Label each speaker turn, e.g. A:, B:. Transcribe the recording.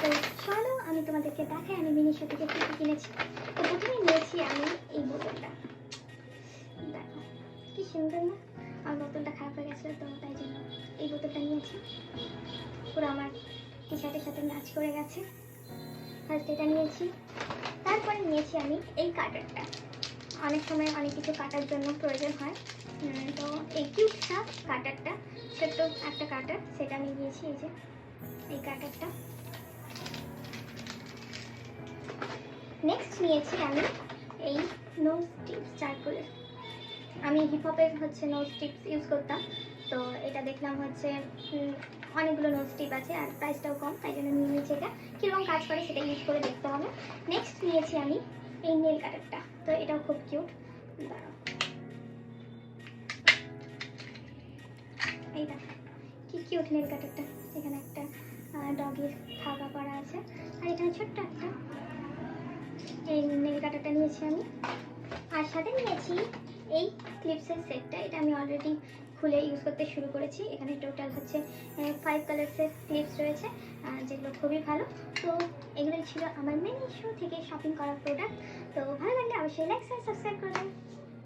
A: তো চলো আমি তোমাদেরকে দেখাই আমি মিনিশো থেকে কী কী কিনেছি। তো প্রথমে নিয়েছি আমি এই বোতলটা, দেখো কি সুন্দর না। আমার বোতলটা খারাপ হয়ে গেছিলো তো তাই জন্য এই বোতলটা নিয়েছি, পুরো আমার টি শার্টের সাথে ম্যাচ করে গেছে। ফার্স্ট এটা নিয়েছি, তারপরে নিয়েছি আমি এই কাটারটা। অনেক সময় অনেক কিছু কাটার জন্য প্রয়োজন হয়, তো এই কিউটটা কাটারটা, ছোট্ট একটা কাটার, সেটা আমি নিয়েছি। এই যে এই কাটারটা। নেক্সট নিয়েছি আমি এই নোজ টিপস চারকোলের। আমি হিপহপের হচ্ছে নোজ টিপস ইউজ করতাম, তো এটা দেখলাম হচ্ছে অনেকগুলো নোজ টিপ আছে আর প্রাইসটাও কম, তাই জন্য নিয়ে নিয়েছি। এটা কীরকম কাজ করে সেটা ইউজ করে দেখতে হবে। নেক্সট নিয়েছি আমি এই নেল কাটারটা, তো এটাও খুব কিউট। দাঁড়াও, এই দেখো কি কিউট নেল কাটারটা। এখানে একটা ডগের থাকা করা আছে আর এখানে ছোট্ট একটা এই নেল কাটারটা নিয়েছি আমি। আর সাথে নিয়েছি এই ক্লিপসের সেটটা, এটা আমি অলরেডি খুলে ইউজ করতে শুরু করেছি। এখানে টোটাল হচ্ছে 5 কালার্সের ক্লিপস রয়েছে, যেগুলো খুবই ভালো। তো এগুলোই ছিল আমার মিনিশো থেকে শপিং করা প্রোডাক্ট। তো ভালো লাগলে অবশ্যই লাইক সাবস্ক্রাইব করবেন।